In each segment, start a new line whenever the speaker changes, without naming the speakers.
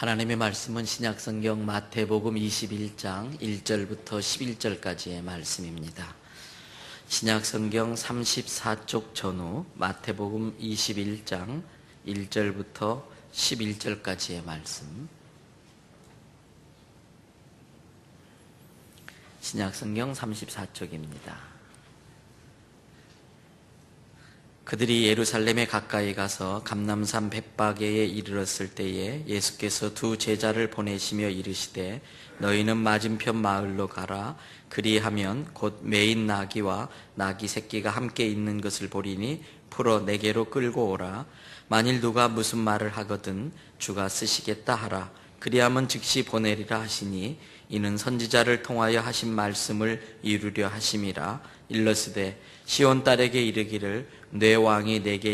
하나님의 말씀은 신약성경 마태복음 21장 1절부터 11절까지의 말씀입니다. 신약성경 34쪽 전후 마태복음 21장 1절부터 11절까지의 말씀. 신약성경 34쪽입니다. 그들이 예루살렘에 가까이 가서 감람산 벳바게에 이르렀을 때에 예수께서 두 제자를 보내시며 이르시되 너희는 맞은편 마을로 가라. 그리하면 곧 매인 나귀와 나귀 새끼가 함께 있는 것을 보리니 풀어 내게로 끌고 오라. 만일 누가 무슨 말을 하거든 주가 쓰시겠다 하라. 그리하면 즉시 보내리라 하시니 이는 선지자를 통하여 하신 말씀을 이루려 하심이라. 일러스되 시온 딸에게 이르기를 내 왕이 내게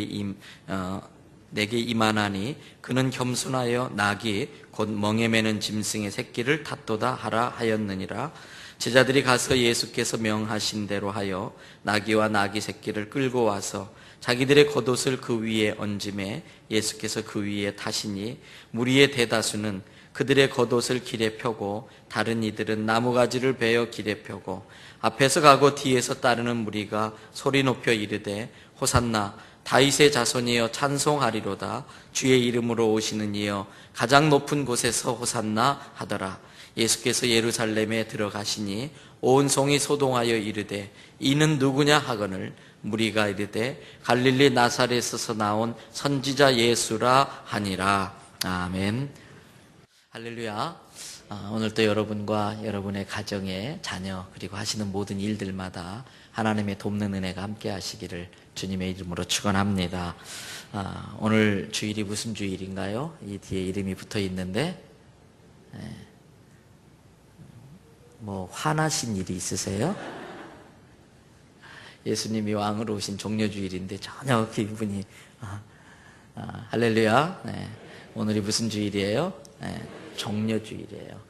임하나니 그는 겸손하여 나귀 곧 멍에 매는 짐승의 새끼를 탔도다 하라 하였느니라. 제자들이 가서 예수께서 명하신 대로 하여 나귀와 나귀 새끼를 끌고 와서 자기들의 겉옷을 그 위에 얹음에 예수께서 그 위에 타시니 무리의 대다수는 그들의 겉옷을 길에 펴고 다른 이들은 나무가지를 베어 길에 펴고 앞에서 가고 뒤에서 따르는 무리가 소리 높여 이르되 호산나 다윗의 자손이여 찬송하리로다. 주의 이름으로 오시는 이여 가장 높은 곳에서 호산나 하더라. 예수께서 예루살렘에 들어가시니 온 성이 소동하여 이르되 이는 누구냐 하거늘 무리가 이르되 갈릴리 나사렛에서 나온 선지자 예수라 하니라. 아멘. 할렐루야. 오늘도 여러분과 여러분의 가정에 자녀 그리고 하시는 모든 일들마다 하나님의 돕는 은혜가 함께 하시기를 주님의 이름으로 축원합니다. 오늘 주일이 무슨 주일인가요? 이 뒤에 이름이 붙어 있는데 뭐 화나신 일이 있으세요? 예수님이 왕으로 오신 종려주일인데 전혀 기분이 할렐루야. 오늘이 무슨 주일이에요? 종려주일이에요.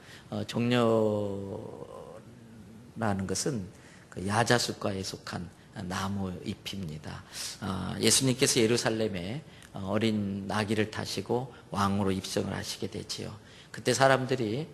종려라는 것은 그 야자수과에 속한 나무 잎입니다. 예수님께서 예루살렘에 어린 나귀를 타시고 왕으로 입성을 하시게 되지요. 그때 사람들이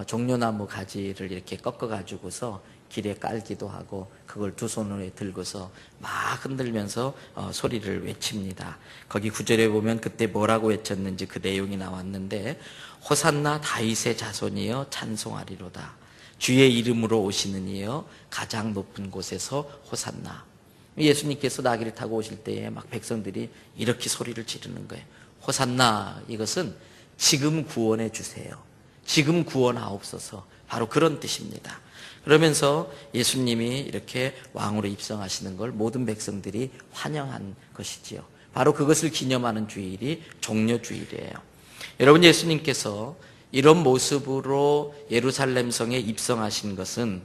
종려나무 가지를 이렇게 꺾어가지고서 길에 깔기도 하고 그걸 두 손으로 들고서 막 흔들면서 소리를 외칩니다. 거기 구절에 보면 그때 뭐라고 외쳤는지 그 내용이 나왔는데 호산나 다윗의 자손이여 찬송하리로다. 주의 이름으로 오시는 이여 가장 높은 곳에서 호산나. 예수님께서 나귀를 타고 오실 때에 막 백성들이 이렇게 소리를 지르는 거예요. 호산나, 이것은 지금 구원해 주세요. 지금 구원하옵소서. 바로 그런 뜻입니다. 그러면서 예수님이 이렇게 왕으로 입성하시는 걸 모든 백성들이 환영한 것이지요. 바로 그것을 기념하는 주일이 종려주일이에요. 여러분, 예수님께서 이런 모습으로 예루살렘 성에 입성하신 것은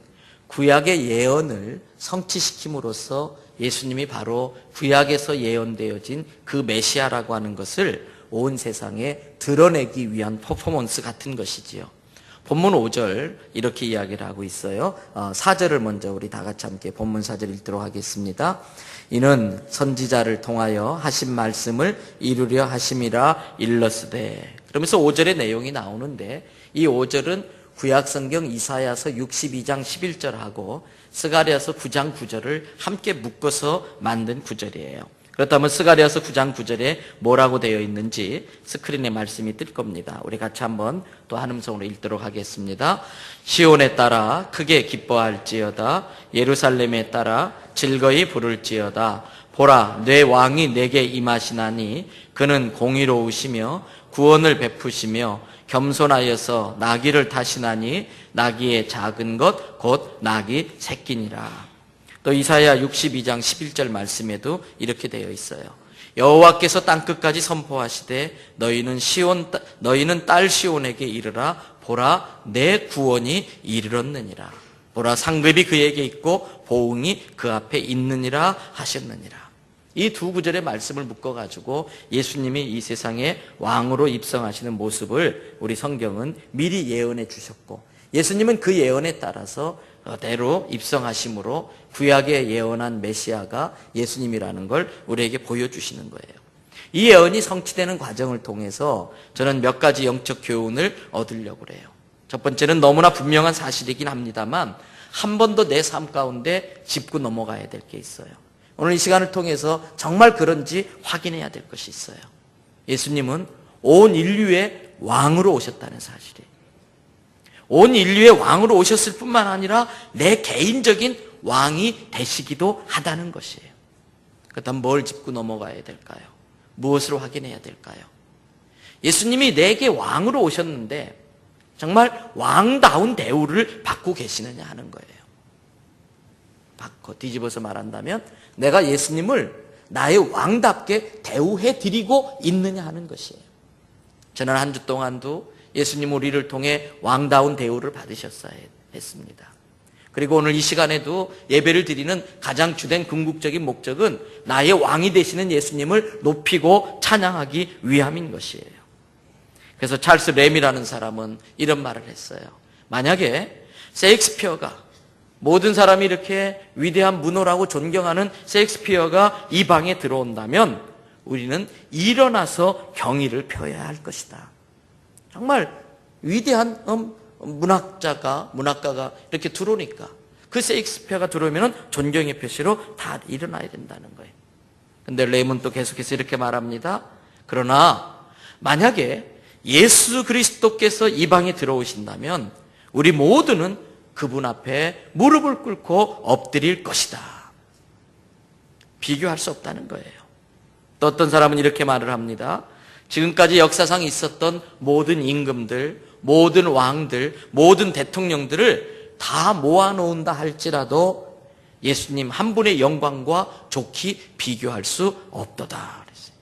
구약의 예언을 성취시킴으로써 예수님이 바로 구약에서 예언되어진 그 메시아라고 하는 것을 온 세상에 드러내기 위한 퍼포먼스 같은 것이지요. 본문 5절 이렇게 이야기를 하고 있어요. 4절을 먼저 우리 다 같이 함께 본문 4절 읽도록 하겠습니다. 이는 선지자를 통하여 하신 말씀을 이루려 하심이라 일러스되. 그러면서 5절의 내용이 나오는데 이 5절은 구약성경 이사야서 62장 11절하고 스가랴서 9장 9절을 함께 묶어서 만든 구절이에요. 그렇다면 스가랴서 9장 9절에 뭐라고 되어 있는지 스크린에 말씀이 뜰 겁니다. 우리 같이 한번 또 한 음성으로 읽도록 하겠습니다. 시온에 따라 크게 기뻐할지어다. 예루살렘에 따라 즐거이 부를지어다. 보라, 내 왕이 내게 임하시나니 그는 공의로우시며 구원을 베푸시며 겸손하여서 나귀를 타시나니 나귀의 작은 것 곧 나귀 새끼니라. 또 이사야 62장 11절 말씀에도 이렇게 되어 있어요. 여호와께서 땅끝까지 선포하시되 너희는 딸 시온에게 이르라. 보라, 내 구원이 이르렀느니라. 보라, 상급이 그에게 있고 보응이 그 앞에 있느니라 하셨느니라. 이 두 구절의 말씀을 묶어가지고 예수님이 이 세상에 왕으로 입성하시는 모습을 우리 성경은 미리 예언해 주셨고, 예수님은 그 예언에 따라서 그대로 입성하심으로 구약에 예언한 메시아가 예수님이라는 걸 우리에게 보여주시는 거예요. 이 예언이 성취되는 과정을 통해서 저는 몇 가지 영적 교훈을 얻으려고 그래요. 첫 번째는 너무나 분명한 사실이긴 합니다만 한 번 더 내 삶 가운데 짚고 넘어가야 될 게 있어요. 오늘 이 시간을 통해서 정말 그런지 확인해야 될 것이 있어요. 예수님은 온 인류의 왕으로 오셨다는 사실이에요. 온 인류의 왕으로 오셨을 뿐만 아니라 내 개인적인 왕이 되시기도 하다는 것이에요. 그렇다면 뭘 짚고 넘어가야 될까요? 무엇을 확인해야 될까요? 예수님이 내게 왕으로 오셨는데 정말 왕다운 대우를 받고 계시느냐 하는 거예요. 바꿔 뒤집어서 말한다면 내가 예수님을 나의 왕답게 대우해 드리고 있느냐 하는 것이에요. 지난 한 주 동안도 예수님 우리를 통해 왕다운 대우를 받으셨어야 했습니다. 그리고 오늘 이 시간에도 예배를 드리는 가장 주된 궁극적인 목적은 나의 왕이 되시는 예수님을 높이고 찬양하기 위함인 것이에요. 그래서 찰스 램이라는 사람은 이런 말을 했어요. 만약에 셰익스피어가, 모든 사람이 이렇게 위대한 문호라고 존경하는 셰익스피어가 이 방에 들어온다면 우리는 일어나서 경의를 표해야 할 것이다. 정말 위대한 문학가가 이렇게 들어오니까 그 셰익스피어가 들어오면 존경의 표시로 다 일어나야 된다는 거예요. 근데 램은 또 계속해서 이렇게 말합니다. 그러나 만약에 예수 그리스도께서 이 방에 들어오신다면 우리 모두는 그분 앞에 무릎을 꿇고 엎드릴 것이다. 비교할 수 없다는 거예요. 또 어떤 사람은 이렇게 말을 합니다. 지금까지 역사상 있었던 모든 임금들, 모든 왕들, 모든 대통령들을 다 모아놓는다 할지라도 예수님 한 분의 영광과 좋게 비교할 수 없도다. 그랬어요.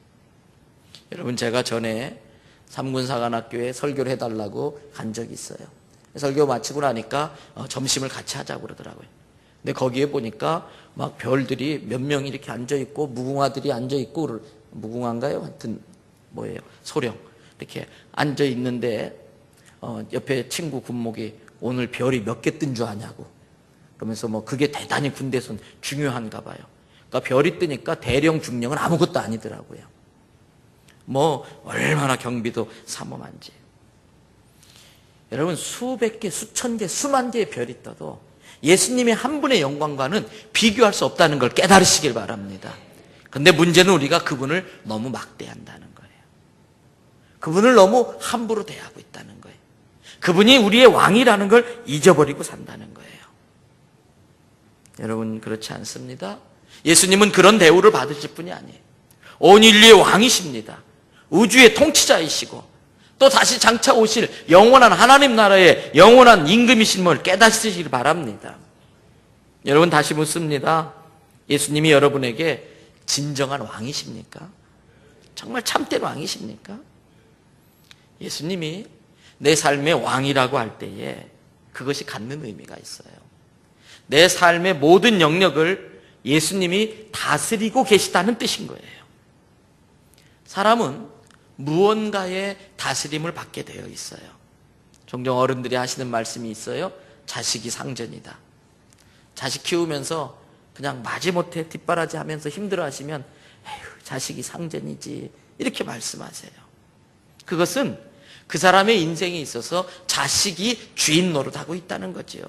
여러분, 제가 전에 삼군사관학교에 설교를 해달라고 간 적이 있어요. 설교 마치고 나니까 점심을 같이 하자고 그러더라고요. 근데 거기에 보니까 막 별들이 몇 명이 이렇게 앉아있고 무궁화들이 앉아있고, 무궁화인가요? 하여튼 뭐예요? 소령 이렇게 앉아있는데 옆에 친구 군목이 오늘 별이 몇 개 뜬 줄 아냐고 그러면서 뭐 그게 대단히 군대에서는 중요한가 봐요. 그러니까 별이 뜨니까 대령 중령은 아무것도 아니더라고요. 뭐 얼마나 경비도 삼엄한지. 여러분, 수백 개, 수천 개, 수만 개의 별이 떠도 예수님의 한 분의 영광과는 비교할 수 없다는 걸 깨달으시길 바랍니다. 그런데 문제는 우리가 그분을 너무 막대한다는 거예요. 그분을 너무 함부로 대하고 있다는 거예요. 그분이 우리의 왕이라는 걸 잊어버리고 산다는 거예요. 여러분, 그렇지 않습니다? 예수님은 그런 대우를 받으실 분이 아니에요. 온 인류의 왕이십니다. 우주의 통치자이시고 또 다시 장차 오실 영원한 하나님 나라의 영원한 임금이심을 깨닫으시길 바랍니다. 여러분, 다시 묻습니다. 예수님이 여러분에게 진정한 왕이십니까? 정말 참된 왕이십니까? 예수님이 내 삶의 왕이라고 할 때에 그것이 갖는 의미가 있어요. 내 삶의 모든 영역을 예수님이 다스리고 계시다는 뜻인 거예요. 사람은 무언가의 다스림을 받게 되어 있어요. 종종 어른들이 하시는 말씀이 있어요. 자식이 상전이다. 자식 키우면서 그냥 마지못해 뒷바라지 하면서 힘들어하시면 에휴, 자식이 상전이지, 이렇게 말씀하세요. 그것은 그 사람의 인생에 있어서 자식이 주인 노릇하고 있다는 거지요.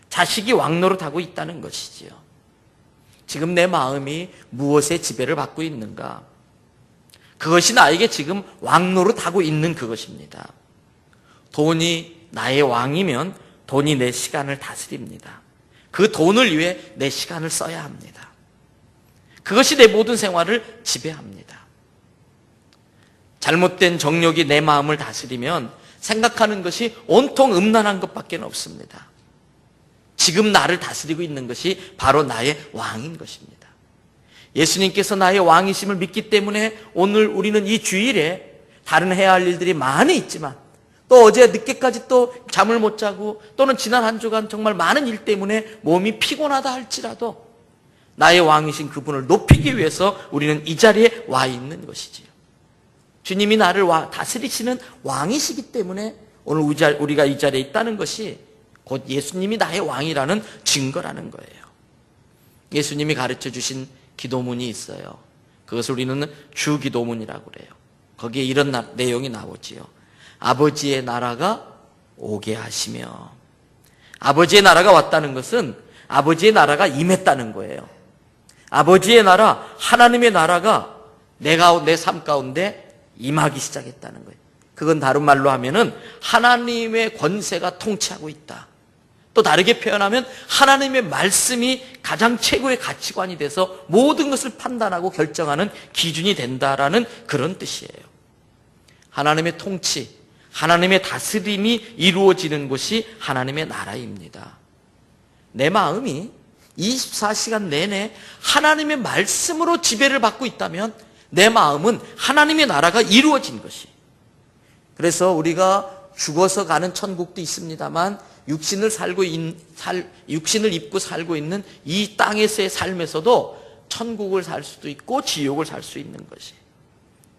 자식이 왕 노릇하고 있다는 것이지요. 지금 내 마음이 무엇에 지배를 받고 있는가? 그것이 나에게 지금 왕 노릇하고 있는 그것입니다. 돈이 나의 왕이면 돈이 내 시간을 다스립니다. 그 돈을 위해 내 시간을 써야 합니다. 그것이 내 모든 생활을 지배합니다. 잘못된 정욕이 내 마음을 다스리면 생각하는 것이 온통 음란한 것밖에 없습니다. 지금 나를 다스리고 있는 것이 바로 나의 왕인 것입니다. 예수님께서 나의 왕이심을 믿기 때문에 오늘 우리는 이 주일에 다른 해야 할 일들이 많이 있지만, 또 어제 늦게까지 또 잠을 못 자고, 또는 지난 한 주간 정말 많은 일 때문에 몸이 피곤하다 할지라도 나의 왕이신 그분을 높이기 위해서 우리는 이 자리에 와 있는 것이지요. 주님이 나를 다스리시는 왕이시기 때문에 오늘 우리가 이 자리에 있다는 것이 곧 예수님이 나의 왕이라는 증거라는 거예요. 예수님이 가르쳐 주신 기도문이 있어요. 그것을 우리는 주기도문이라고 그래요. 거기에 이런 내용이 나오지요. 아버지의 나라가 오게 하시며. 아버지의 나라가 왔다는 것은 아버지의 나라가 임했다는 거예요. 아버지의 나라, 하나님의 나라가 내 삶 가운데 임하기 시작했다는 거예요. 그건 다른 말로 하면은 하나님의 권세가 통치하고 있다. 또 다르게 표현하면 하나님의 말씀이 가장 최고의 가치관이 돼서 모든 것을 판단하고 결정하는 기준이 된다라는 그런 뜻이에요. 하나님의 통치, 하나님의 다스림이 이루어지는 곳이 하나님의 나라입니다. 내 마음이 24시간 내내 하나님의 말씀으로 지배를 받고 있다면 내 마음은 하나님의 나라가 이루어진 것이. 그래서 우리가 죽어서 가는 천국도 있습니다만 육신을 입고 살고 있는 이 땅에서의 삶에서도 천국을 살 수도 있고 지옥을 살 수 있는 것이.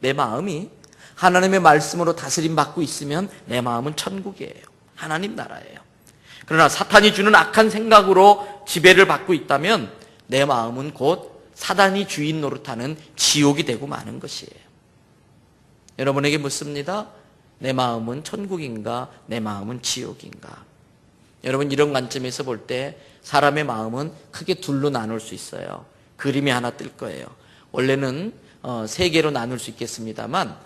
내 마음이 하나님의 말씀으로 다스림 받고 있으면 내 마음은 천국이에요. 하나님 나라예요. 그러나 사탄이 주는 악한 생각으로 지배를 받고 있다면 내 마음은 곧 사단이 주인 노릇하는 지옥이 되고 마는 것이에요. 여러분에게 묻습니다. 내 마음은 천국인가? 내 마음은 지옥인가? 여러분, 이런 관점에서 볼 때 사람의 마음은 크게 둘로 나눌 수 있어요. 그림이 하나 뜰 거예요. 원래는 세 개로 나눌 수 있겠습니다만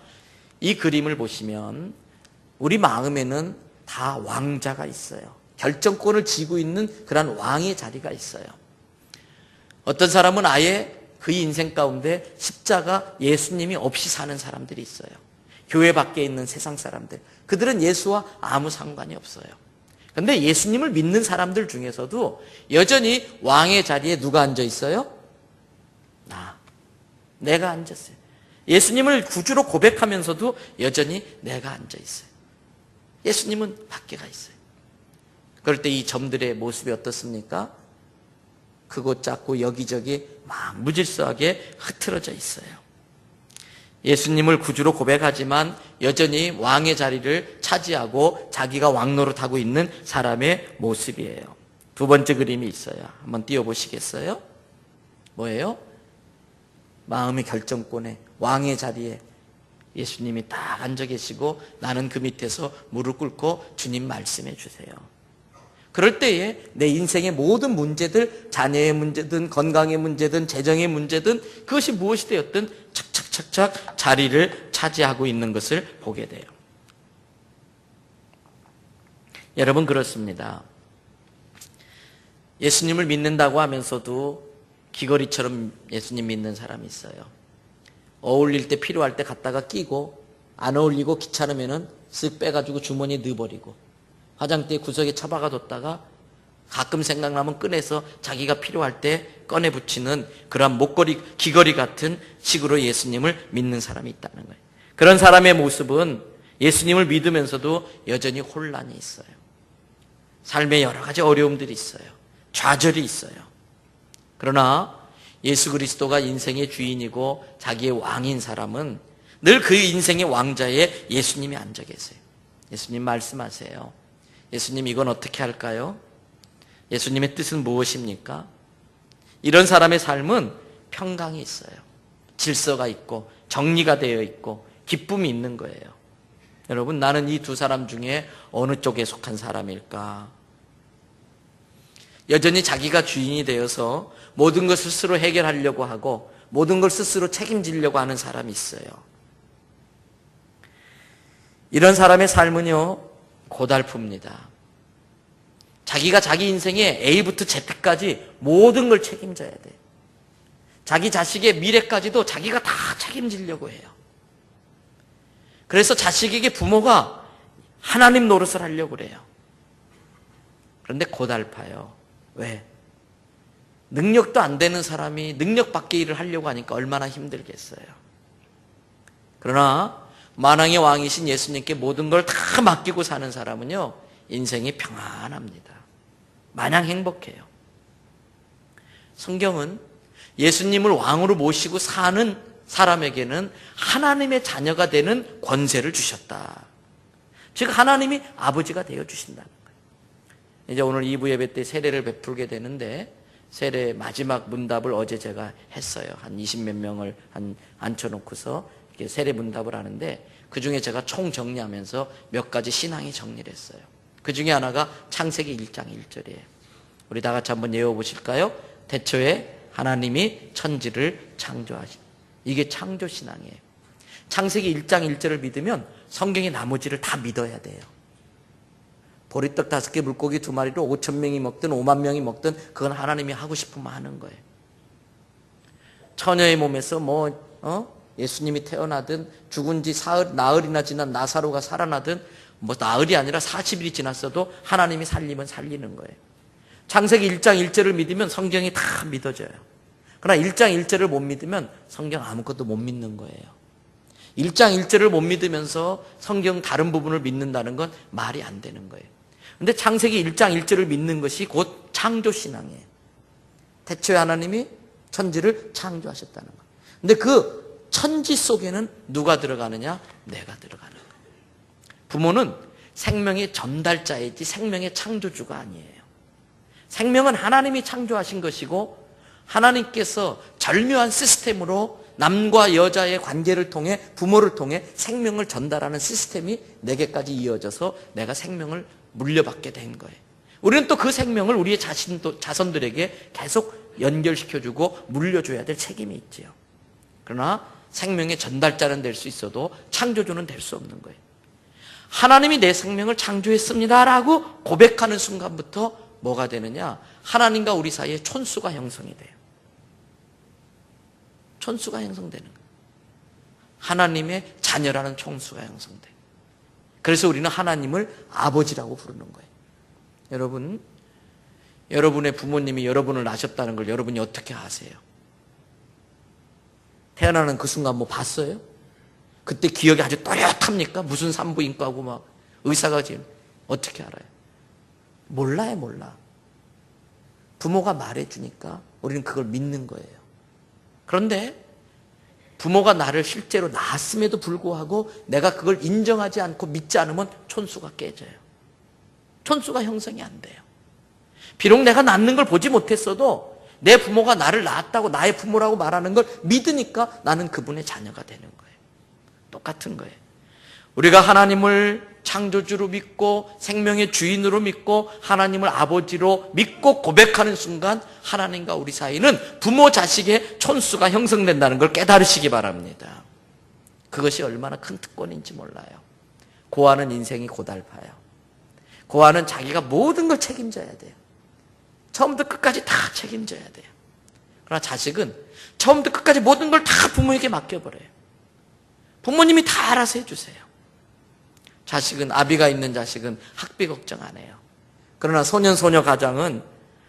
이 그림을 보시면 우리 마음에는 다 왕자가 있어요. 결정권을 쥐고 있는 그런 왕의 자리가 있어요. 어떤 사람은 아예 그 인생 가운데 십자가 예수님이 없이 사는 사람들이 있어요. 교회 밖에 있는 세상 사람들. 그들은 예수와 아무 상관이 없어요. 그런데 예수님을 믿는 사람들 중에서도 여전히 왕의 자리에 누가 앉아 있어요? 내가 앉았어요. 예수님을 구주로 고백하면서도 여전히 내가 앉아 있어요. 예수님은 밖에 가 있어요. 그럴 때 이 점들의 모습이 어떻습니까? 크고 작고 여기저기 막 무질서하게 흐트러져 있어요. 예수님을 구주로 고백하지만 여전히 왕의 자리를 차지하고 자기가 왕노릇하고 있는 사람의 모습이에요. 두 번째 그림이 있어요. 한번 띄워보시겠어요? 뭐예요? 마음의 결정권에 왕의 자리에 예수님이 딱 앉아 계시고 나는 그 밑에서 무릎 꿇고 주님 말씀해 주세요. 그럴 때에 내 인생의 모든 문제들, 자녀의 문제든 건강의 문제든 재정의 문제든 그것이 무엇이 되었든 착착착착 자리를 차지하고 있는 것을 보게 돼요. 여러분, 그렇습니다. 예수님을 믿는다고 하면서도 귀걸이처럼 예수님 믿는 사람이 있어요. 어울릴 때 필요할 때 갖다가 끼고 안 어울리고 귀찮으면은 쓱 빼가지고 주머니에 넣어버리고 화장대 구석에 처박아 뒀다가 가끔 생각나면 꺼내서 자기가 필요할 때 꺼내 붙이는 그러한 목걸이, 귀걸이 같은 식으로 예수님을 믿는 사람이 있다는 거예요. 그런 사람의 모습은 예수님을 믿으면서도 여전히 혼란이 있어요. 삶에 여러 가지 어려움들이 있어요. 좌절이 있어요. 그러나 예수 그리스도가 인생의 주인이고 자기의 왕인 사람은 늘 그 인생의 왕자에 예수님이 앉아 계세요. 예수님 말씀하세요. 예수님, 이건 어떻게 할까요? 예수님의 뜻은 무엇입니까? 이런 사람의 삶은 평강이 있어요. 질서가 있고 정리가 되어 있고 기쁨이 있는 거예요. 여러분, 나는 이 두 사람 중에 어느 쪽에 속한 사람일까? 여전히 자기가 주인이 되어서 모든 것을 스스로 해결하려고 하고 모든 걸 스스로 책임지려고 하는 사람이 있어요. 이런 사람의 삶은요, 고달픕니다. 자기가 자기 인생의 A부터 Z까지 모든 걸 책임져야 돼. 자기 자식의 미래까지도 자기가 다 책임지려고 해요. 그래서 자식에게 부모가 하나님 노릇을 하려고 그래요. 그런데 고달파요. 왜? 능력도 안 되는 사람이 능력 밖의 일을 하려고 하니까 얼마나 힘들겠어요. 그러나 만왕의 왕이신 예수님께 모든 걸 다 맡기고 사는 사람은요, 인생이 평안합니다. 마냥 행복해요. 성경은 예수님을 왕으로 모시고 사는 사람에게는 하나님의 자녀가 되는 권세를 주셨다. 즉 하나님이 아버지가 되어 주신다는 거예요. 이제 오늘 2부 예배 때 세례를 베풀게 되는데 세례 마지막 문답을 어제 제가 했어요. 한 20몇 명을 앉혀놓고서 이렇게 세례 문답을 하는데, 그 중에 제가 총 정리하면서 몇 가지 신앙이 정리를 했어요. 그 중에 하나가 창세기 1장 1절이에요. 우리 다 같이 한번 외워보실까요? 태초에 하나님이 천지를 창조하신, 이게 창조신앙이에요. 창세기 1장 1절을 믿으면 성경의 나머지를 다 믿어야 돼요. 보리떡 5개, 물고기 2마리로 5,000명이 먹든 5만 명이 먹든 그건 하나님이 하고 싶으면 하는 거예요. 처녀의 몸에서 예수님이 태어나든, 죽은 지 나흘이나 지난 나사로가 살아나든, 나흘이 아니라 40일이 지났어도 하나님이 살리면 살리는 거예요. 창세기 1장 1절을 믿으면 성경이 다 믿어져요. 그러나 1장 1절을 못 믿으면 성경 아무것도 못 믿는 거예요. 1장 1절을 못 믿으면서 성경 다른 부분을 믿는다는 건 말이 안 되는 거예요. 근데 창세기 1장 1절을 믿는 것이 곧 창조신앙이에요. 태초에 하나님이 천지를 창조하셨다는 거예요. 근데 그 천지 속에는 누가 들어가느냐? 내가 들어가는 거예요. 부모는 생명의 전달자이지 생명의 창조주가 아니에요. 생명은 하나님이 창조하신 것이고, 하나님께서 절묘한 시스템으로 남과 여자의 관계를 통해, 부모를 통해 생명을 전달하는 시스템이 내게까지 이어져서 내가 생명을 물려받게 된 거예요. 우리는 또 그 생명을 우리의 자손들에게 계속 연결시켜주고 물려줘야 될 책임이 있지요. 그러나 생명의 전달자는 될 수 있어도 창조주는 될 수 없는 거예요. 하나님이 내 생명을 창조했습니다라고 고백하는 순간부터 뭐가 되느냐? 하나님과 우리 사이에 촌수가 형성이 돼요. 촌수가 형성되는 거예요. 하나님의 자녀라는 촌수가 형성돼요. 그래서 우리는 하나님을 아버지라고 부르는 거예요. 여러분, 여러분의 부모님이 여러분을 낳으셨다는 걸 여러분이 어떻게 아세요? 태어나는 그 순간 봤어요? 그때 기억이 아주 또렷합니까? 무슨 산부인과고 막 의사가 지금 어떻게 알아요? 몰라요, 몰라. 부모가 말해주니까 우리는 그걸 믿는 거예요. 그런데 부모가 나를 실제로 낳았음에도 불구하고 내가 그걸 인정하지 않고 믿지 않으면 촌수가 깨져요. 촌수가 형성이 안 돼요. 비록 내가 낳는 걸 보지 못했어도 내 부모가 나를 낳았다고 나의 부모라고 말하는 걸 믿으니까 나는 그분의 자녀가 되는 거예요. 똑같은 거예요. 우리가 하나님을 창조주로 믿고 생명의 주인으로 믿고 하나님을 아버지로 믿고 고백하는 순간 하나님과 우리 사이는 부모 자식의 촌수가 형성된다는 걸 깨달으시기 바랍니다. 그것이 얼마나 큰 특권인지 몰라요. 고아는 인생이 고달파요. 고아는 자기가 모든 걸 책임져야 돼요. 처음부터 끝까지 다 책임져야 돼요. 그러나 자식은 처음부터 끝까지 모든 걸 다 부모에게 맡겨버려요. 부모님이 다 알아서 해주세요. 자식은, 아비가 있는 자식은 학비 걱정 안 해요. 그러나 소년, 소녀 가장은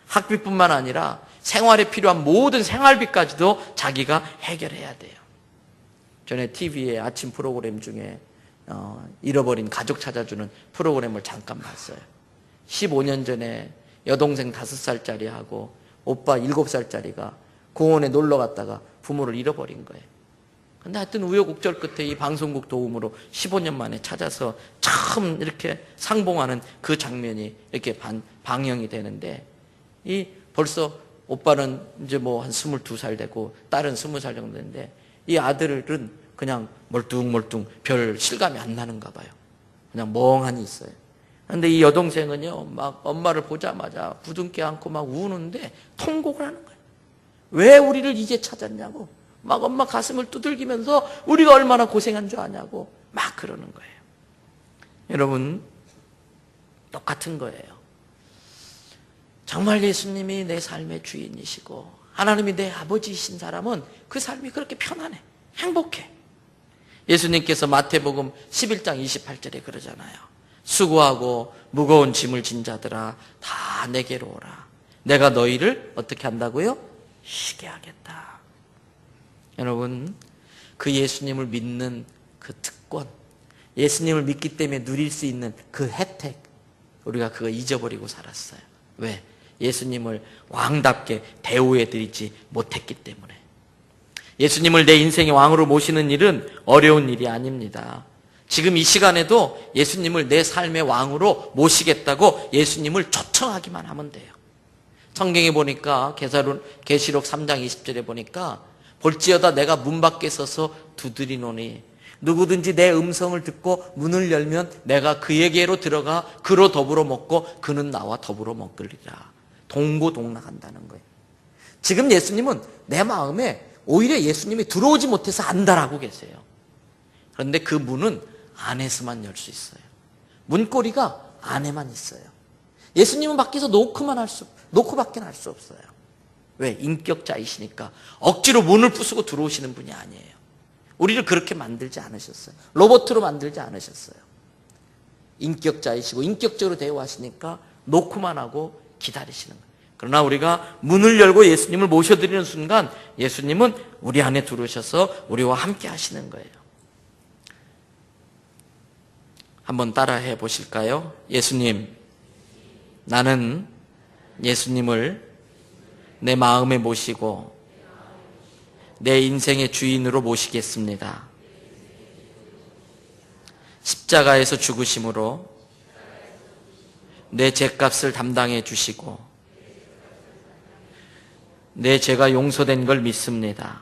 학비뿐만 아니라 생활에 필요한 모든 생활비까지도 자기가 해결해야 돼요. 전에 TV에 아침 프로그램 중에 잃어버린 가족 찾아주는 프로그램을 잠깐 봤어요. 15년 전에 여동생 5살짜리하고 오빠 7살짜리가 공원에 놀러 갔다가 부모를 잃어버린 거예요. 근데 하여튼 우여곡절 끝에 이 방송국 도움으로 15년 만에 찾아서 처음 이렇게 상봉하는 그 장면이 이렇게 방영이 되는데, 벌써 오빠는 이제 한 22살 되고 딸은 20살 정도 됐는데, 이 아들은 그냥 멀뚱멀뚱 별 실감이 안 나는가 봐요. 그냥 멍하니 있어요. 근데 이 여동생은요, 막 엄마를 보자마자 부둥켜 안고 막 우는데 통곡을 하는 거예요. 왜 우리를 이제 찾았냐고. 막 엄마 가슴을 두들기면서 우리가 얼마나 고생한 줄 아냐고 막 그러는 거예요. 여러분, 똑같은 거예요. 정말 예수님이 내 삶의 주인이시고 하나님이 내 아버지이신 사람은 그 삶이 그렇게 편안해, 행복해. 예수님께서 마태복음 11장 28절에 그러잖아요. 수고하고 무거운 짐을 진 자들아 다 내게로 오라. 내가 너희를 어떻게 한다고요? 쉬게 하겠다. 여러분, 그 예수님을 믿는 그 특권, 예수님을 믿기 때문에 누릴 수 있는 그 혜택, 우리가 그거 잊어버리고 살았어요. 왜? 예수님을 왕답게 대우해드리지 못했기 때문에. 예수님을 내 인생의 왕으로 모시는 일은 어려운 일이 아닙니다. 지금 이 시간에도 예수님을 내 삶의 왕으로 모시겠다고 예수님을 초청하기만 하면 돼요. 성경에 보니까 계시록 3장 20절에 보니까 볼지어다 내가 문 밖에 서서 두드리노니 누구든지 내 음성을 듣고 문을 열면 내가 그에게로 들어가 그로 더불어 먹고 그는 나와 더불어 먹으리라. 동고동락한다는 거예요. 지금 예수님은 내 마음에 오히려 예수님이 들어오지 못해서 안달하고 계세요. 그런데 그 문은 안에서만 열 수 있어요. 문고리가 안에만 있어요. 예수님은 밖에서 놓고밖에 할 수 없어요. 왜? 인격자이시니까 억지로 문을 부수고 들어오시는 분이 아니에요. 우리를 그렇게 만들지 않으셨어요. 로봇으로 만들지 않으셨어요. 인격자이시고 인격적으로 대우하시니까 놓고만 하고 기다리시는 거예요. 그러나 우리가 문을 열고 예수님을 모셔드리는 순간 예수님은 우리 안에 들어오셔서 우리와 함께 하시는 거예요. 한번 따라해 보실까요? 예수님, 나는 예수님을 내 마음에 모시고 내 인생의 주인으로 모시겠습니다. 십자가에서 죽으심으로 내 죄값을 담당해 주시고 내 죄가 용서된 걸 믿습니다.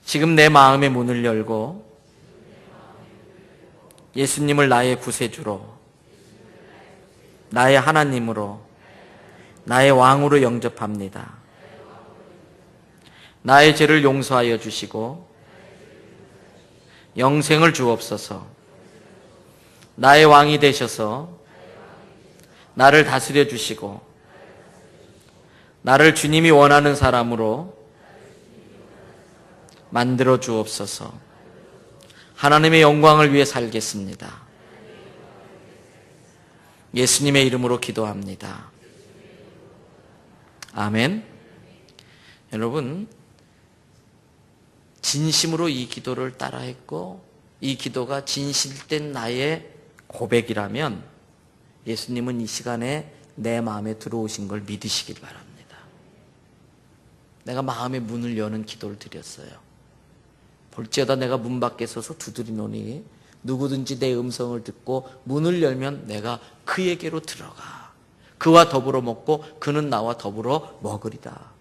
지금 내 마음의 문을 열고 예수님을 나의 구세주로, 나의 하나님으로, 나의 왕으로 영접합니다. 나의 죄를 용서하여 주시고 영생을 주옵소서. 나의 왕이 되셔서 나를 다스려 주시고 나를 주님이 원하는 사람으로 만들어 주옵소서. 하나님의 영광을 위해 살겠습니다. 예수님의 이름으로 기도합니다. 아멘. 여러분, 진심으로 이 기도를 따라했고 이 기도가 진실된 나의 고백이라면 예수님은 이 시간에 내 마음에 들어오신 걸 믿으시길 바랍니다. 내가 마음의 문을 여는 기도를 드렸어요. 볼지어다 내가 문 밖에 서서 두드리노니 누구든지 내 음성을 듣고 문을 열면 내가 그에게로 들어가 그와 더불어 먹고 그는 나와 더불어 먹으리다.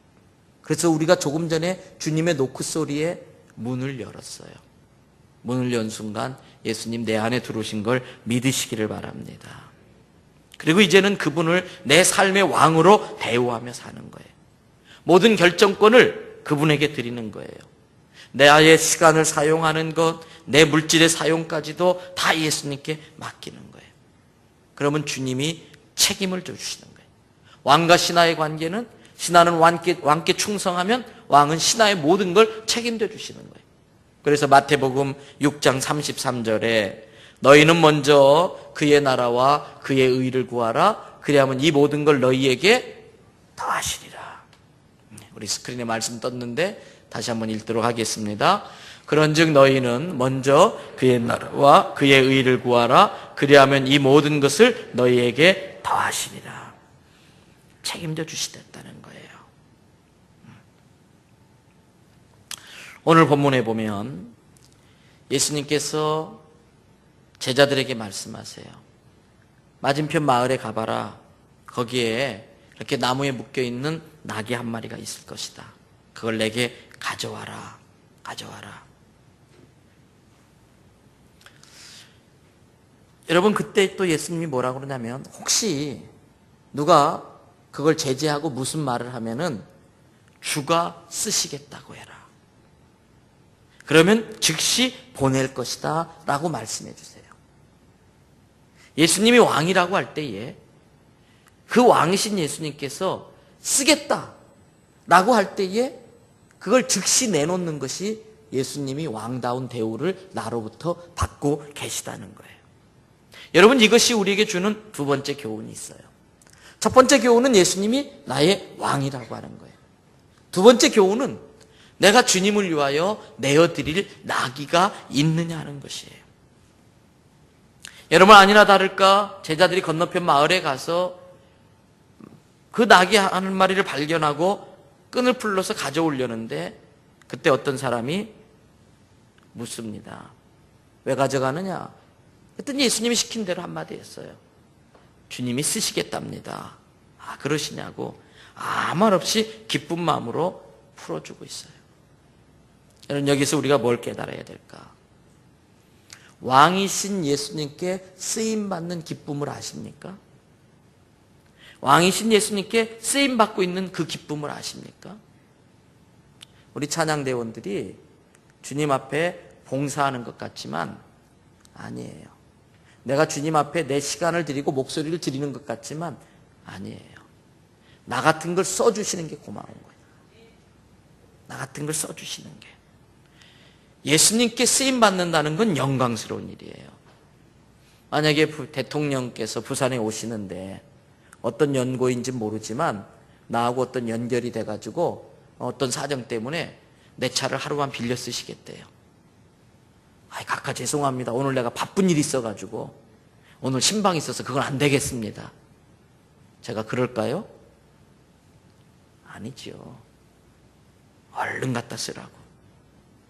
그래서 우리가 조금 전에 주님의 노크 소리에 문을 열었어요. 문을 연 순간 예수님 내 안에 들어오신 걸 믿으시기를 바랍니다. 그리고 이제는 그분을 내 삶의 왕으로 대우하며 사는 거예요. 모든 결정권을 그분에게 드리는 거예요. 나의 시간을 사용하는 것, 내 물질의 사용까지도 다 예수님께 맡기는 거예요. 그러면 주님이 책임을 져주시는 거예요. 왕과 신하의 관계는 신하는 왕께 충성하면 왕은 신하의 모든 걸 책임져 주시는 거예요. 그래서 마태복음 6장 33절에 너희는 먼저 그의 나라와 그의 의를 구하라. 그리하면 이 모든 걸 너희에게 더하시리라. 우리 스크린에 말씀 떴는데 다시 한번 읽도록 하겠습니다. 그런즉 너희는 먼저 그의 나라와 그의 의를 구하라. 그리하면 이 모든 것을 너희에게 더하시리라. 책임져 주시겠다는 거예요. 오늘 본문에 보면 예수님께서 제자들에게 말씀하세요. 맞은편 마을에 가봐라. 거기에 이렇게 나무에 묶여있는 나귀 한 마리가 있을 것이다. 그걸 내게 가져와라. 가져와라. 여러분, 그때 또 예수님이 뭐라고 그러냐면 혹시 누가 그걸 제지하고 무슨 말을 하면은 주가 쓰시겠다고 해라. 그러면 즉시 보낼 것이다 라고 말씀해 주세요. 예수님이 왕이라고 할 때에 그 왕이신 예수님께서 쓰겠다 라고 할 때에 그걸 즉시 내놓는 것이 예수님이 왕다운 대우를 나로부터 받고 계시다는 거예요. 여러분, 이것이 우리에게 주는 두 번째 교훈이 있어요. 첫 번째 교훈은 예수님이 나의 왕이라고 하는 거예요. 두 번째 교훈은 내가 주님을 위하여 내어드릴 나귀가 있느냐 하는 것이에요. 여러분, 아니나 다를까 제자들이 건너편 마을에 가서 그 나귀 한 마리를 발견하고 끈을 풀러서 가져오려는데 그때 어떤 사람이 묻습니다. 왜 가져가느냐? 그랬더니 예수님이 시킨 대로 한마디 했어요. 주님이 쓰시겠답니다. 아, 그러시냐고 아무 말 없이 기쁜 마음으로 풀어주고 있어요. 여러분, 여기서 우리가 뭘 깨달아야 될까? 왕이신 예수님께 쓰임받는 기쁨을 아십니까? 왕이신 예수님께 쓰임받고 있는 그 기쁨을 아십니까? 우리 찬양대원들이 주님 앞에 봉사하는 것 같지만 아니에요. 내가 주님 앞에 내 시간을 드리고 목소리를 드리는 것 같지만 아니에요. 나 같은 걸 써주시는 게 고마운 거예요. 나 같은 걸 써주시는 게. 예수님께 쓰임받는다는 건 영광스러운 일이에요. 만약에 대통령께서 부산에 오시는데 어떤 연고인지 모르지만 나하고 어떤 연결이 돼가지고 어떤 사정 때문에 내 차를 하루만 빌려 쓰시겠대요. 아이, 각하 죄송합니다. 오늘 내가 바쁜 일이 있어가지고 오늘 신방이 있어서 그건 안 되겠습니다. 제가 그럴까요? 아니죠. 얼른 갖다 쓰라고.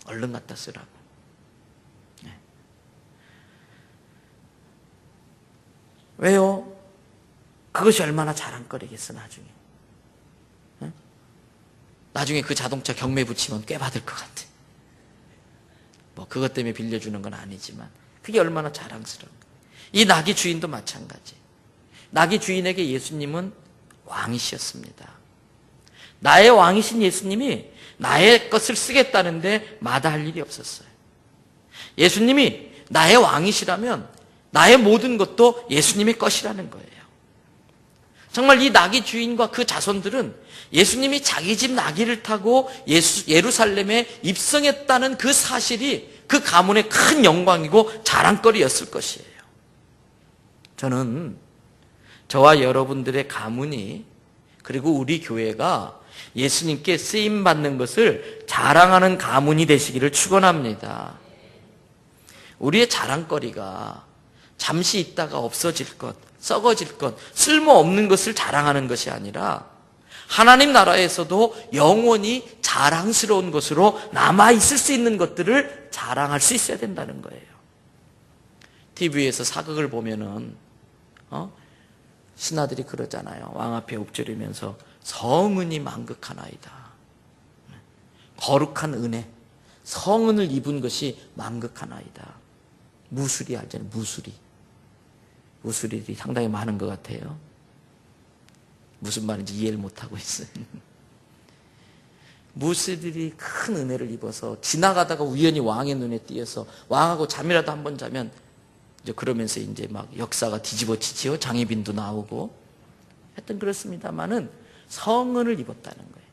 얼른 갖다 쓰라고. 네. 왜요? 그것이 얼마나 자랑거리겠어, 나중에. 네? 나중에 그 자동차 경매 붙이면 꽤 받을 것 같아. 뭐 그것 때문에 빌려주는 건 아니지만 그게 얼마나 자랑스러운 거예요. 이 나귀 주인도 마찬가지. 나귀 주인에게 예수님은 왕이셨습니다. 나의 왕이신 예수님이 나의 것을 쓰겠다는데 마다할 일이 없었어요. 예수님이 나의 왕이시라면 나의 모든 것도 예수님의 것이라는 거예요. 정말 이 나귀 주인과 그 자손들은 예수님이 자기 집 나귀를 타고 예루살렘에 입성했다는 그 사실이 그 가문의 큰 영광이고 자랑거리였을 것이에요. 저는 저와 여러분들의 가문이 그리고 우리 교회가 예수님께 쓰임받는 것을 자랑하는 가문이 되시기를 축원합니다. 우리의 자랑거리가 잠시 있다가 없어질 것, 썩어질 것, 쓸모없는 것을 자랑하는 것이 아니라 하나님 나라에서도 영원히 자랑스러운 것으로 남아있을 수 있는 것들을 자랑할 수 있어야 된다는 거예요. TV에서 사극을 보면은 신하들이 그러잖아요. 왕 앞에 엎드리면서 성은이 만극하나이다. 거룩한 은혜, 성은을 입은 것이 만극하나이다. 무술이 알잖아요. 무술이 상당히 많은 것 같아요. 무슨 말인지 이해를 못하고 있어요. 무술들이 큰 은혜를 입어서 지나가다가 우연히 왕의 눈에 띄어서 왕하고 잠이라도 한번 자면 이제 그러면서 이제 막 역사가 뒤집어지지요. 장희빈도 나오고 하여튼 그렇습니다만은 성은을 입었다는 거예요.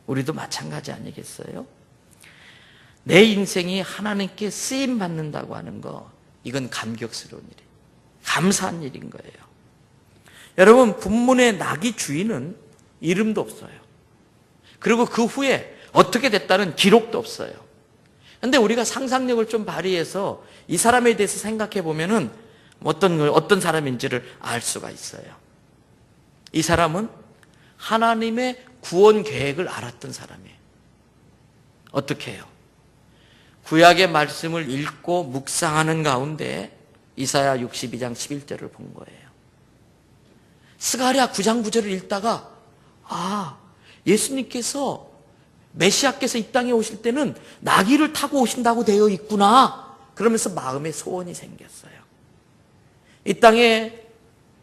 우리도 마찬가지 아니겠어요? 내 인생이 하나님께 쓰임 받는다고 하는 거, 이건 감격스러운 일이에요. 감사한 일인 거예요. 여러분, 본문의 나귀 주인은 이름도 없어요. 그리고 그 후에 어떻게 됐다는 기록도 없어요. 그런데 우리가 상상력을 좀 발휘해서 이 사람에 대해서 생각해 보면은 어떤 사람인지를 알 수가 있어요. 이 사람은 하나님의 구원 계획을 알았던 사람이에요. 어떻게 해요? 구약의 말씀을 읽고 묵상하는 가운데 이사야 62장 11절을 본 거예요. 스가랴 9장 9절을 읽다가 예수님께서 메시아께서 이 땅에 오실 때는 나귀를 타고 오신다고 되어 있구나. 그러면서 마음에 소원이 생겼어요. 이 땅에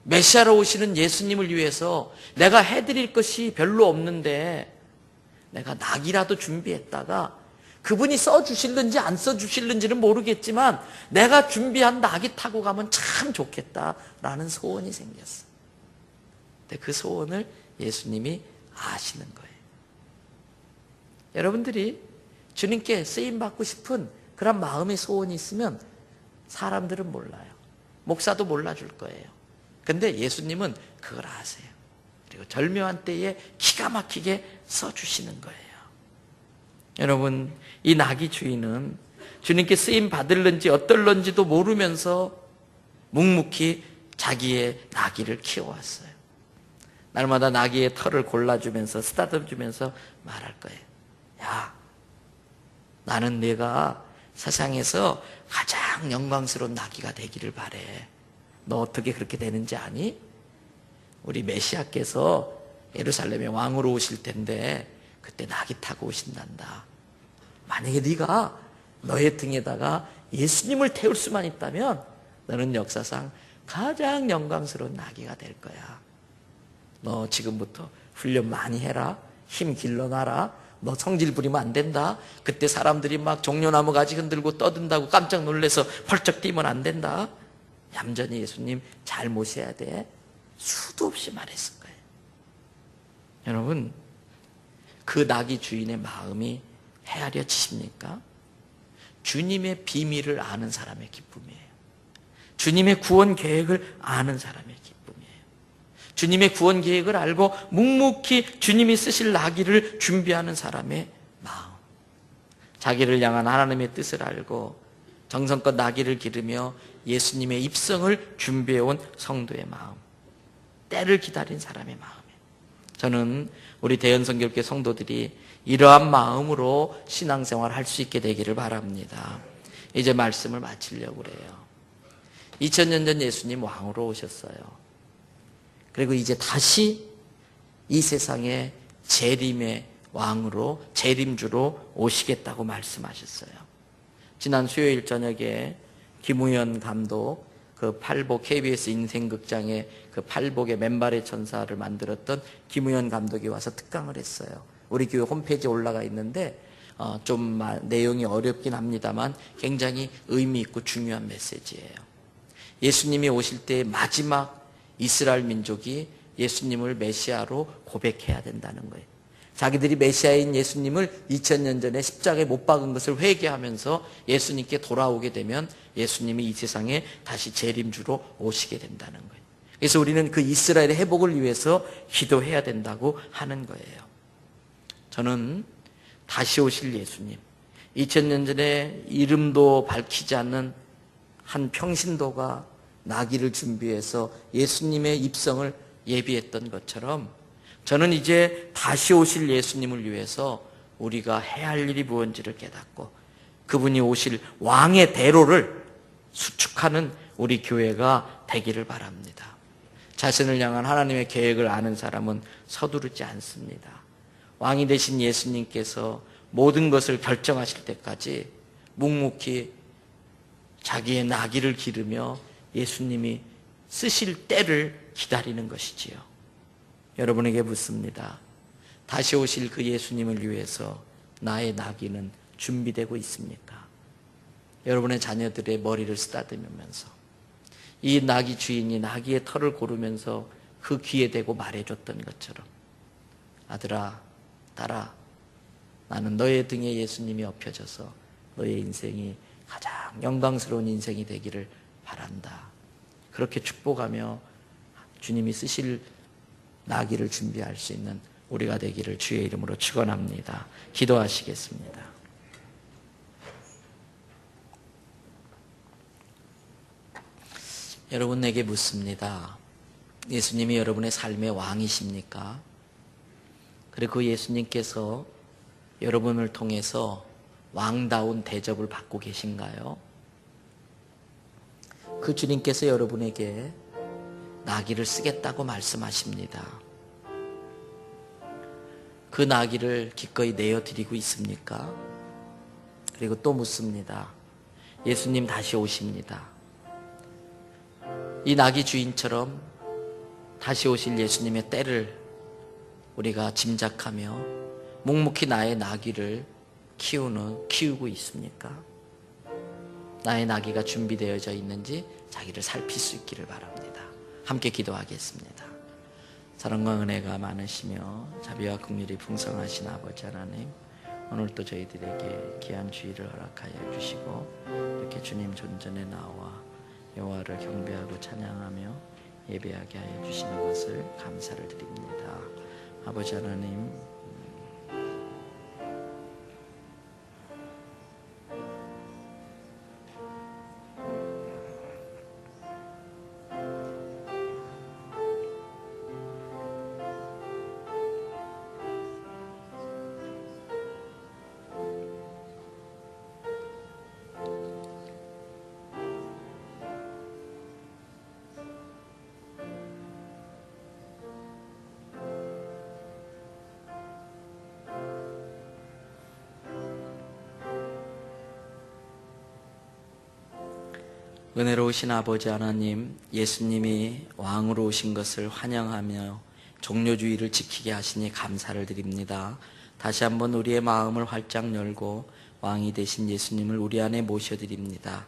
메시아로 오시는 예수님을 위해서 내가 해드릴 것이 별로 없는데 내가 낙이라도 준비했다가 그분이 써주실는지 안 써주실는지는 모르겠지만 내가 준비한 낙이 타고 가면 참 좋겠다라는 소원이 생겼어요. 근데 그 소원을 예수님이 아시는 거예요. 여러분들이 주님께 쓰임받고 싶은 그런 마음의 소원이 있으면 사람들은 몰라요. 목사도 몰라줄 거예요. 근데 예수님은 그걸 아세요. 그리고 절묘한 때에 기가 막히게 써주시는 거예요. 여러분, 이 나귀 주인은 주님께 쓰임 받을런지 어떨런지도 모르면서 묵묵히 자기의 나귀를 키워왔어요. 날마다 나귀의 털을 골라주면서 쓰다듬주면서 말할 거예요. 야, 나는 내가 세상에서 가장 영광스러운 나귀가 되기를 바래. 너 어떻게 그렇게 되는지 아니? 우리 메시아께서 예루살렘에 왕으로 오실 텐데 그때 낙이 타고 오신단다. 만약에 네가 너의 등에다가 예수님을 태울 수만 있다면 너는 역사상 가장 영광스러운 나귀가 될 거야. 너 지금부터 훈련 많이 해라. 힘 길러놔라. 너 성질 부리면 안 된다. 그때 사람들이 막 종려나무 가지 흔들고 떠든다고 깜짝 놀래서 펄쩍 뛰면 안 된다. 얌전히 예수님 잘 모셔야 돼. 수도 없이 말했을 거예요. 여러분, 그 나귀 주인의 마음이 헤아려지십니까? 주님의 비밀을 아는 사람의 기쁨이에요. 주님의 구원 계획을 아는 사람의 기쁨이에요. 주님의 구원 계획을 알고 묵묵히 주님이 쓰실 나귀를 준비하는 사람의 마음. 자기를 향한 하나님의 뜻을 알고 정성껏 나귀를 기르며 예수님의 입성을 준비해온 성도의 마음. 때를 기다린 사람의 마음이에요. 저는 우리 대연성결교 성도들이 이러한 마음으로 신앙생활을 할 수 있게 되기를 바랍니다. 이제 말씀을 마치려고 그래요. 2000년 전 예수님 왕으로 오셨어요. 그리고 이제 다시 이 세상에 재림의 왕으로, 재림주로 오시겠다고 말씀하셨어요. 지난 수요일 저녁에 김우현 감독, 그 팔복 KBS 인생극장의 그 팔복의 맨발의 천사를 만들었던 김우현 감독이 와서 특강을 했어요. 우리 교회 홈페이지에 올라가 있는데 좀 내용이 어렵긴 합니다만 굉장히 의미 있고 중요한 메시지예요. 예수님이 오실 때 마지막 이스라엘 민족이 예수님을 메시아로 고백해야 된다는 거예요. 자기들이 메시아인 예수님을 2000년 전에 십자가에 못 박은 것을 회개하면서 예수님께 돌아오게 되면 예수님이 이 세상에 다시 재림주로 오시게 된다는 거예요. 그래서 우리는 그 이스라엘의 회복을 위해서 기도해야 된다고 하는 거예요. 저는 다시 오실 예수님, 2000년 전에 이름도 밝히지 않는 한 평신도가 나귀를 준비해서 예수님의 입성을 예비했던 것처럼 저는 이제 다시 오실 예수님을 위해서 우리가 해야 할 일이 무엇인지를 깨닫고 그분이 오실 왕의 대로를 수축하는 우리 교회가 되기를 바랍니다. 자신을 향한 하나님의 계획을 아는 사람은 서두르지 않습니다. 왕이 되신 예수님께서 모든 것을 결정하실 때까지 묵묵히 자기의 나귀를 기르며 예수님이 쓰실 때를 기다리는 것이지요. 여러분에게 묻습니다. 다시 오실 그 예수님을 위해서 나의 나귀는 준비되고 있습니까? 여러분의 자녀들의 머리를 쓰다듬으면서 이 나귀 주인이 나귀의 털을 고르면서 그 귀에 대고 말해줬던 것처럼 아들아, 딸아, 나는 너의 등에 예수님이 엎혀져서 너의 인생이 가장 영광스러운 인생이 되기를 바란다. 그렇게 축복하며 주님이 쓰실 나귀를 준비할 수 있는 우리가 되기를 주의 이름으로 축원합니다. 기도하시겠습니다. 여러분, 내게 묻습니다. 예수님이 여러분의 삶의 왕이십니까? 그리고 그 예수님께서 여러분을 통해서 왕다운 대접을 받고 계신가요? 그 주님께서 여러분에게 나귀를 쓰겠다고 말씀하십니다. 그 나귀를 기꺼이 내어드리고 있습니까? 그리고 또 묻습니다. 예수님 다시 오십니다. 이 나귀 주인처럼 다시 오실 예수님의 때를 우리가 짐작하며 묵묵히 나의 나귀를 키우고 있습니까? 나의 나귀가 준비되어져 있는지 자기를 살필 수 있기를 바랍니다. 함께 기도하겠습니다. 사랑과 은혜가 많으시며 자비와 긍휼이 풍성하신 아버지 하나님, 오늘도 저희들에게 귀한 주의를 허락하여 주시고 이렇게 주님 존전에 나와 여호와를 경배하고 찬양하며 예배하게 하여 주시는 것을 감사를 드립니다. 아버지 하나님, 은혜로우신 아버지 하나님, 예수님이 왕으로 오신 것을 환영하며 종료주의를 지키게 하시니 감사를 드립니다. 다시 한번 우리의 마음을 활짝 열고 왕이 되신 예수님을 우리 안에 모셔드립니다.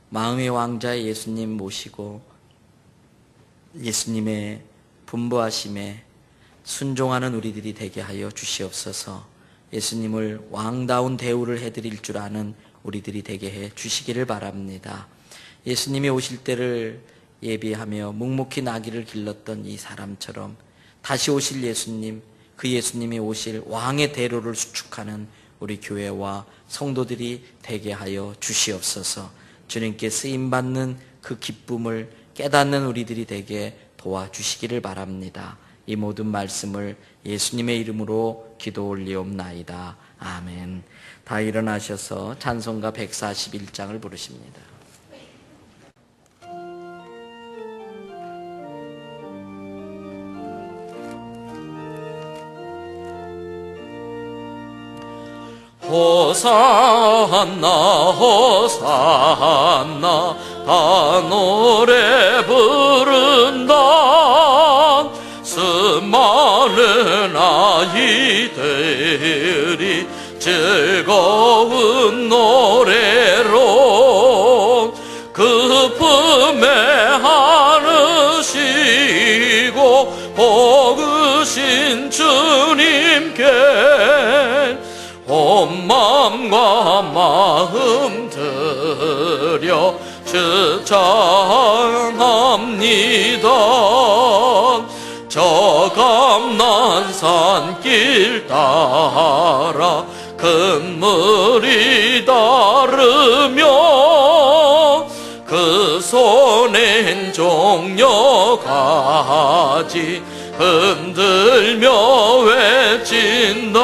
마음의 왕자 예수님 모시고 예수님의 분부하심에 순종하는 우리들이 되게 하여 주시옵소서. 예수님을 왕다운 대우를 해드릴 줄 아는 우리들이 되게 해 주시기를 바랍니다. 예수님이 오실 때를 예비하며 묵묵히 나귀를 길렀던 이 사람처럼 다시 오실 예수님, 그 예수님이 오실 왕의 대로를 수축하는 우리 교회와 성도들이 되게 하여 주시옵소서. 주님께 쓰임받는 그 기쁨을 깨닫는 우리들이 되게 도와주시기를 바랍니다. 이 모든 말씀을 예수님의 이름으로 기도 올리옵나이다. 아멘. 다 일어나셔서 찬송가 141장을 부르십니다. 호산나 호산나 다 노래 부른다. 수많은 아이들이 즐거운 노래로 그 품에 안으시고 복으신 주님께 온 마음과 마음 들여 주창합니다. 저 감난산 길 따라 큰 물이 다르며 그 손엔 종려가지 흔들며 외친다.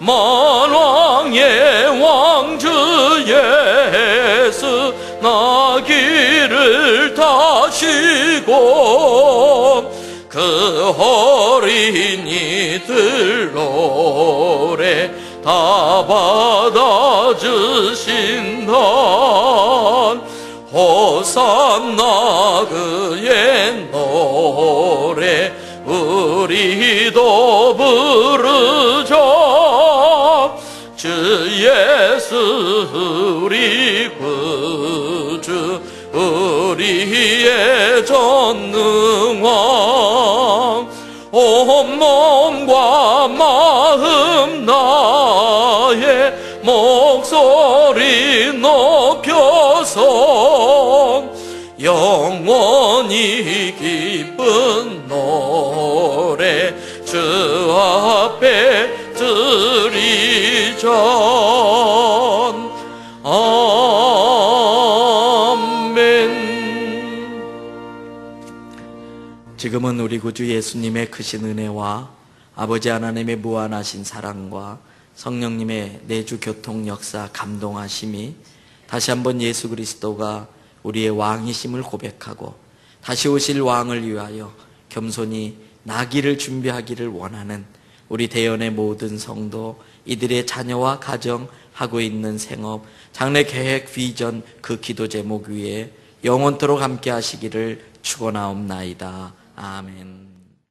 만왕의 왕주 예수 나귀를 타시고 그 어린이들 노래 다 받아주신다. 호산나 그의 노래 우리도 부르자. 주 예수 우리 구주 우리의 전능왕. 온 몸과 마음 나의 목소리 높여서 영원히 기쁜 노래 주 앞에 드리자. 아멘. 지금은 우리 구주 예수님의 크신 은혜와 아버지 하나님의 무한하신 사랑과 성령님의 내주 교통 역사 감동하심이 다시 한번 예수 그리스도가 우리의 왕이심을 고백하고 다시 오실 왕을 위하여 겸손히 나기를 준비하기를 원하는 우리 대연의 모든 성도, 이들의 자녀와 가정, 하고 있는 생업, 장래 계획, 비전, 그 기도 제목 위에 영원토록 함께 하시기를 축원하옵나이다. 아멘.